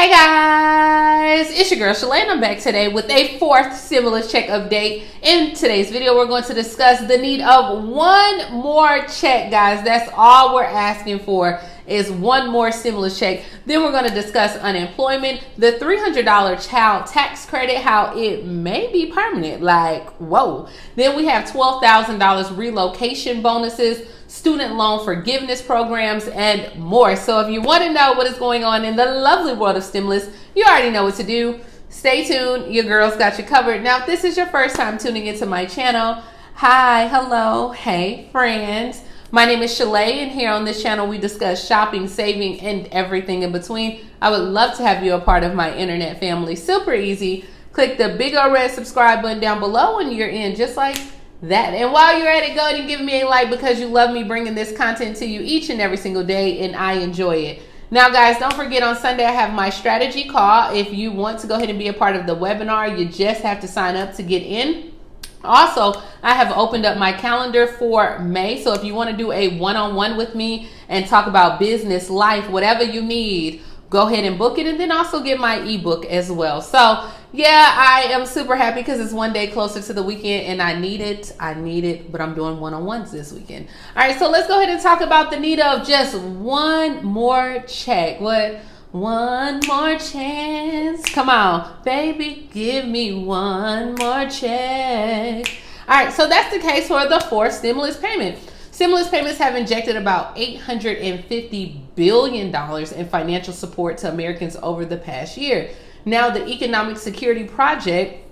Hey guys, it's your girl Shalae and I'm back today with a fourth stimulus check update. In today's video, we're going to discuss the need of one more check, guys. That's all we're asking for is one more stimulus check. Then we're going to discuss unemployment, the $300 child tax credit, how it may be permanent, like whoa. Then we have $12,000 relocation bonuses, student loan forgiveness programs, and more. So if you want to know what is going on in the lovely world of stimulus, you already know what to do. Stay tuned. Your girl's got you covered. Now, if this is your first time tuning into my channel, hi, hello, hey, friends. My name is Shalae, and here on this channel, we discuss shopping, saving, and everything in between. I would love to have you a part of my internet family. Super easy. Click the big old red subscribe button down below and you're in, just like that. And while you're at it, go ahead and give me a like because you love me bringing this content to you each and every single day, and I enjoy it. Now, guys, don't forget on Sunday I have my strategy call. If you want to go ahead and be a part of the webinar, you just have to sign up to get in. Also, I have opened up my calendar for May. So if you want to do a one-on-one with me and talk about business, life, whatever you need, go ahead and book it, and then also get my ebook as well. So yeah, I am super happy because it's one day closer to the weekend and I need it, but I'm doing one-on-ones this weekend. All right, so let's go ahead and talk about the need of just one more check. What? One more chance. Come on, baby, give me one more check. All right, so that's the case for the fourth stimulus payment. Stimulus payments have injected about $850 billion in financial support to Americans over the past year. Now, the Economic Security Project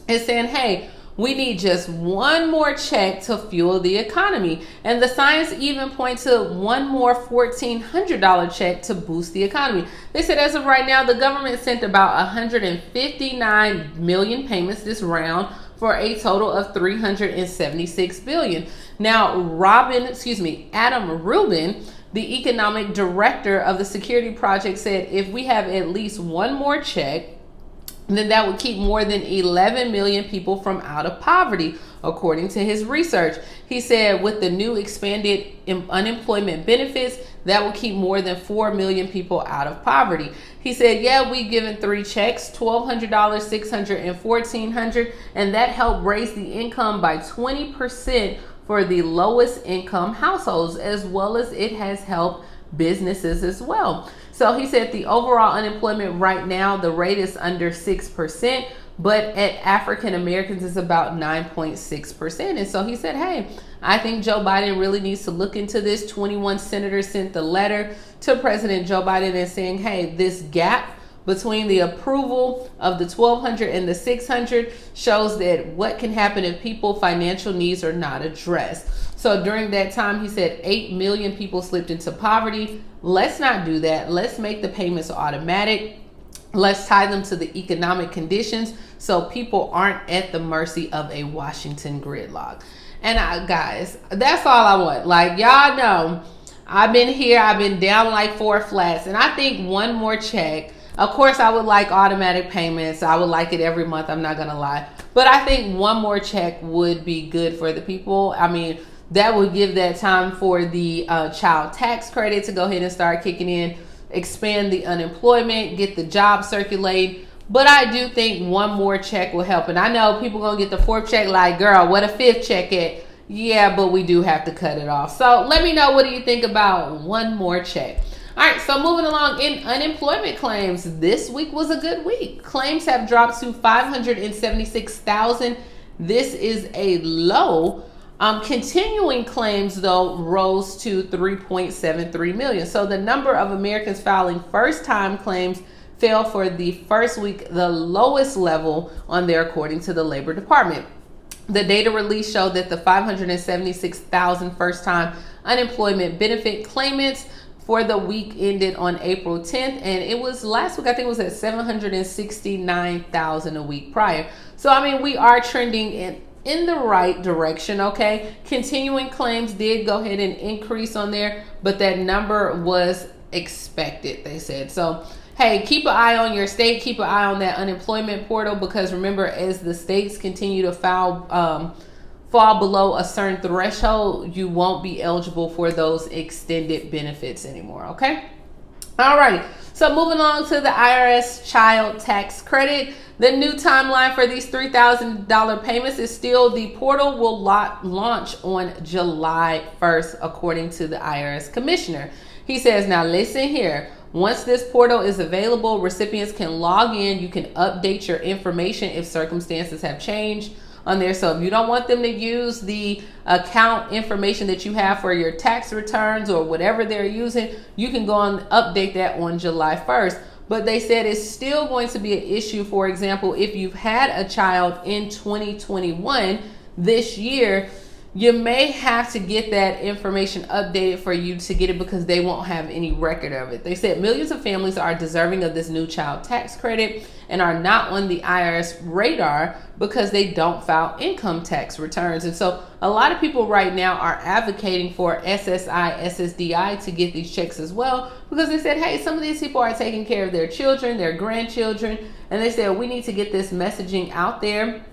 is saying, hey, we need just one more check to fuel the economy. And the science even points to one more $1,400 check to boost the economy. They said as of right now, the government sent about 159 million payments this round for a total of 376 billion. Now, Adam Rubin, the economic director of the Security Project, said if we have at least one more check, then that would keep more than 11 million people from out of poverty, according to his research. He said with the new expanded unemployment benefits, that will keep more than 4 million people out of poverty. He said, yeah, we've given 3 checks, $1,200, $600, and $1,400, and that helped raise the income by 20% for the lowest income households, as well as it has helped businesses as well. So he said the overall unemployment right now, the rate is under 6%, but at African Americans is about 9.6%. And so he said, hey, I think Joe Biden really needs to look into this. 21 senators sent the letter to President Joe Biden and saying, hey, this gap between the approval of the $1,200 and the $600 shows that what can happen if people's financial needs are not addressed. So during that time, he said 8 million people slipped into poverty. Let's not do that. Let's make the payments automatic. Let's tie them to the economic conditions so people aren't at the mercy of a Washington gridlock. And guys, that's all I want. Like, y'all know, I've been here. I've been down like 4 flats. And I think one more check. Of course, I would like automatic payments. I would like it every month. I'm not going to lie. But I think one more check would be good for the people. I mean, that would give that time for the child tax credit to go ahead and start kicking in, expand the unemployment, get the job circulating. But I do think one more check will help. And I know people going to get the 4th check like, girl, what a 5th check at? Yeah, but we do have to cut it off. So let me know, what do you think about one more check? All right, so moving along in unemployment claims, this week was a good week. Claims have dropped to 576,000. This is a low. Continuing claims, though, rose to 3.73 million. So the number of Americans filing first-time claims fell for the first week, the lowest level on there, according to the Labor Department. The data release showed that the 576,000 first-time unemployment benefit claimants for the week ended on April 10th, and it was last week, I think it was at 769,000 a week prior. So, I mean, we are trending in the right direction, okay? Continuing claims did go ahead and increase on there, but that number was expected, they said. So, hey, keep an eye on your state, keep an eye on that unemployment portal, because remember, as the states continue to fall below a certain threshold, you won't be eligible for those extended benefits anymore, okay? All right. So moving on to the IRS child tax credit. The new timeline for these $3,000 payments is still the portal will launch on July 1st, according to the IRS commissioner. He says, now listen here. Once this portal is available, recipients can log in. You can update your information if circumstances have changed on there. So if you don't want them to use the account information that you have for your tax returns or whatever they're using, you can go and update that on July 1st. But they said it's still going to be an issue. For example, if you've had a child in 2021 this year, you may have to get that information updated for you to get it because they won't have any record of it. They said millions of families are deserving of this new child tax credit and are not on the IRS radar because they don't file income tax returns. And so a lot of people right now are advocating for SSI, SSDI to get these checks as well, because they said, hey, some of these people are taking care of their children, their grandchildren, and they said we need to get this messaging out there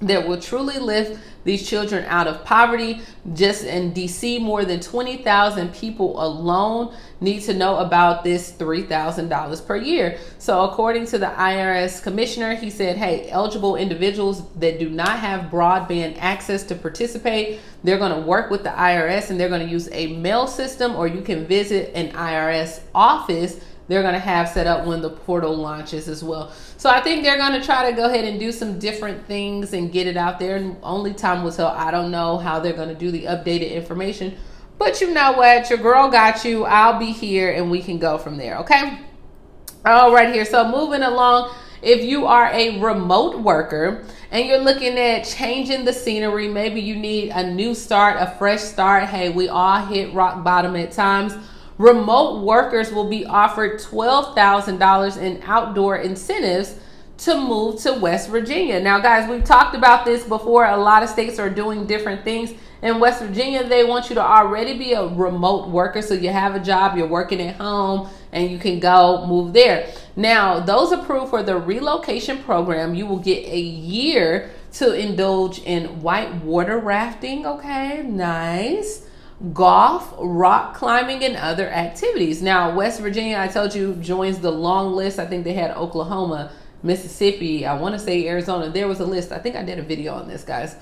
that will truly lift these children out of poverty. Just in DC, more than 20,000 people alone need to know about this $3,000 per year. So according to the IRS commissioner, he said, hey, eligible individuals that do not have broadband access to participate, they're going to work with the IRS and they're going to use a mail system, or you can visit an IRS office they're going to have set up when the portal launches as well. So I think they're going to try to go ahead and do some different things and get it out there. And only time will tell. I don't know how they're going to do the updated information. But you know what? Your girl got you. I'll be here and we can go from there. Okay? All right here. So moving along. If you are a remote worker and you're looking at changing the scenery, maybe you need a new start, a fresh start. Hey, we all hit rock bottom at times. Remote workers will be offered $12,000 in outdoor incentives to move to West Virginia. Now, guys, we've talked about this before. A lot of states are doing different things. In West Virginia, they want you to already be a remote worker. So you have a job, you're working at home, and you can go move there. Now, those approved for the relocation program, you will get a year to indulge in whitewater rafting. Okay, nice. Golf, rock climbing, and other activities. Now, West Virginia, I told you, joins the long list. I think they had Oklahoma, Mississippi, I want to say Arizona. There was a list. I think I did a video on this, guys.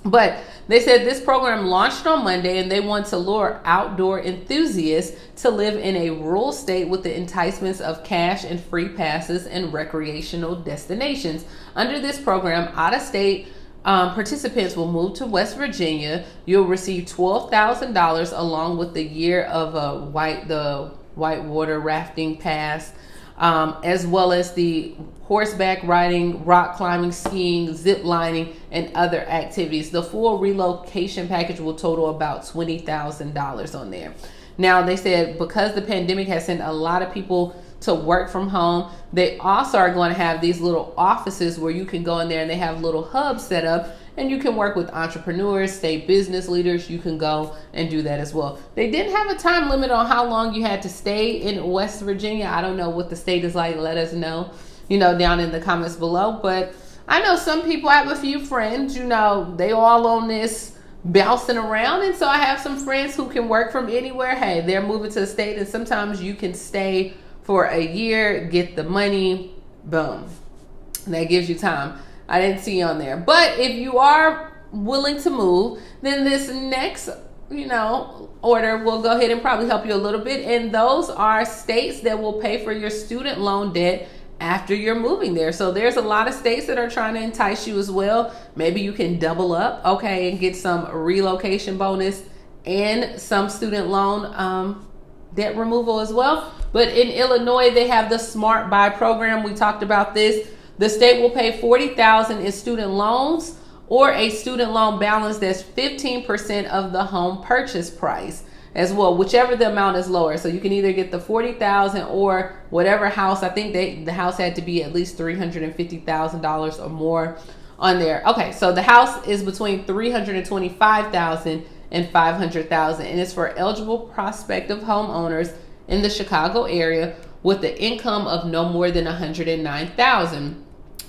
But they said this program launched on Monday and they want to lure outdoor enthusiasts to live in a rural state with the enticements of cash and free passes and recreational destinations. Under this program, out-of-state participants will move to West Virginia. You'll receive $12,000 along with the year of the whitewater rafting pass, as well as the horseback riding, rock climbing, skiing, zip lining, and other activities. The full relocation package will total about $20,000 on there. Now, they said because the pandemic has sent a lot of people to work from home, they also are going to have these little offices where you can go in there and they have little hubs set up and you can work with entrepreneurs, state business leaders. You can go and do that as well. They didn't have a time limit on how long you had to stay in West Virginia. I don't know what the state is like. Let us know, down in the comments below. But I know some people, I have a few friends, they all on this bouncing around. And so I have some friends who can work from anywhere. Hey, they're moving to the state and sometimes you can stay for a year, get the money, boom. That gives you time. I didn't see on there. But if you are willing to move, then this next, order will go ahead and probably help you a little bit. And those are states that will pay for your student loan debt after you're moving there. So there's a lot of states that are trying to entice you as well. Maybe you can double up, okay, and get some relocation bonus and some student loan debt removal as well. But in Illinois, they have the Smart Buy program. We talked about this. The state will pay $40,000 in student loans or a student loan balance that's 15% of the home purchase price as well, whichever the amount is lower. So you can either get the $40,000 or whatever house. I think the house had to be at least $350,000 or more on there. Okay, so the house is between $325,000 and $500,000, and it's for eligible prospective homeowners in the Chicago area with the income of no more than $109,000.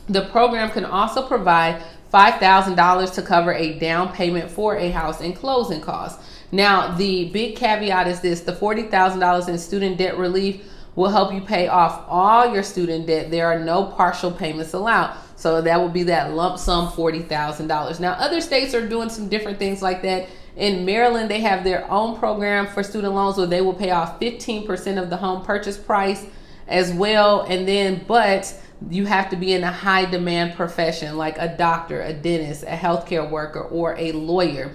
The program can also provide $5,000 to cover a down payment for a house and closing costs. Now, the big caveat is this: the $40,000 in student debt relief will help you pay off all your student debt. There are no partial payments allowed. So that will be that lump sum $40,000. Now, other states are doing some different things like that. In Maryland, they have their own program for student loans where they will pay off 15% of the home purchase price as well. And then, but you have to be in a high demand profession like a doctor, a dentist, a healthcare worker, or a lawyer.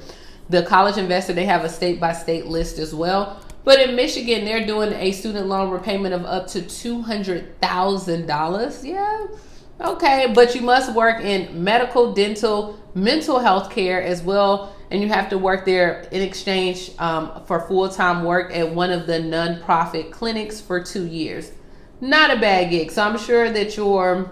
The College Investor, they have a state by state list as well. But in Michigan, they're doing a student loan repayment of up to $200,000. Yeah. Okay, but you must work in medical, dental, mental health care as well, and you have to work there in exchange for full-time work at one of the nonprofit clinics for 2 years. Not a bad gig. So I'm sure that your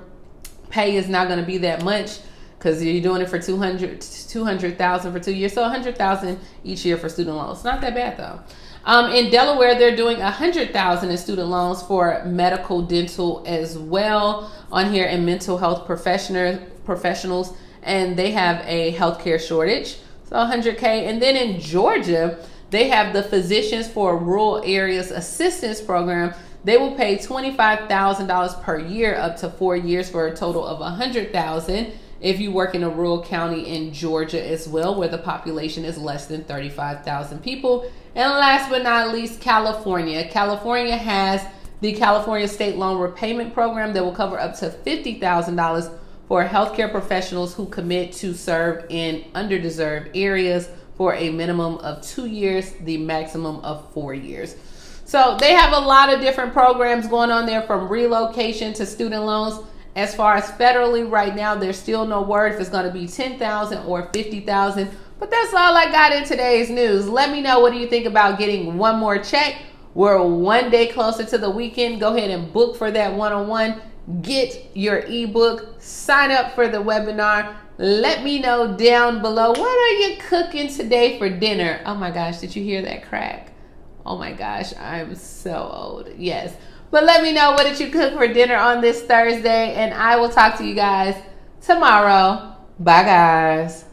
pay is not going to be that much because you're doing it for $200,000 for 2 years, so $100,000 each year for student loans. Not that bad though. In Delaware, they're doing $100,000 in student loans for medical, dental as well on here, and mental health professionals, and they have a healthcare shortage, so $100K. And then in Georgia, they have the Physicians for Rural Areas Assistance Program. They will pay $25,000 per year up to 4 years for a total of $100,000 if you work in a rural county in Georgia as well, where the population is less than 35,000 people. And last but not least, California. California has the California State Loan Repayment Program that will cover up to $50,000 for healthcare professionals who commit to serve in underdeserved areas for a minimum of 2 years, the maximum of 4 years. So they have a lot of different programs going on there, from relocation to student loans. As far as federally right now, there's still no word if it's going to be $10,000 or $50,000. But that's all I got in today's news. Let me know, what do you think about getting one more check? We're one day closer to the weekend. Go ahead and book for that one-on-one. Get your ebook. Sign up for the webinar. Let me know down below, what are you cooking today for dinner? Oh my gosh, did you hear that crack? Oh my gosh, I'm so old. Yes. But let me know, what did you cook for dinner on this Thursday? And I will talk to you guys tomorrow. Bye, guys.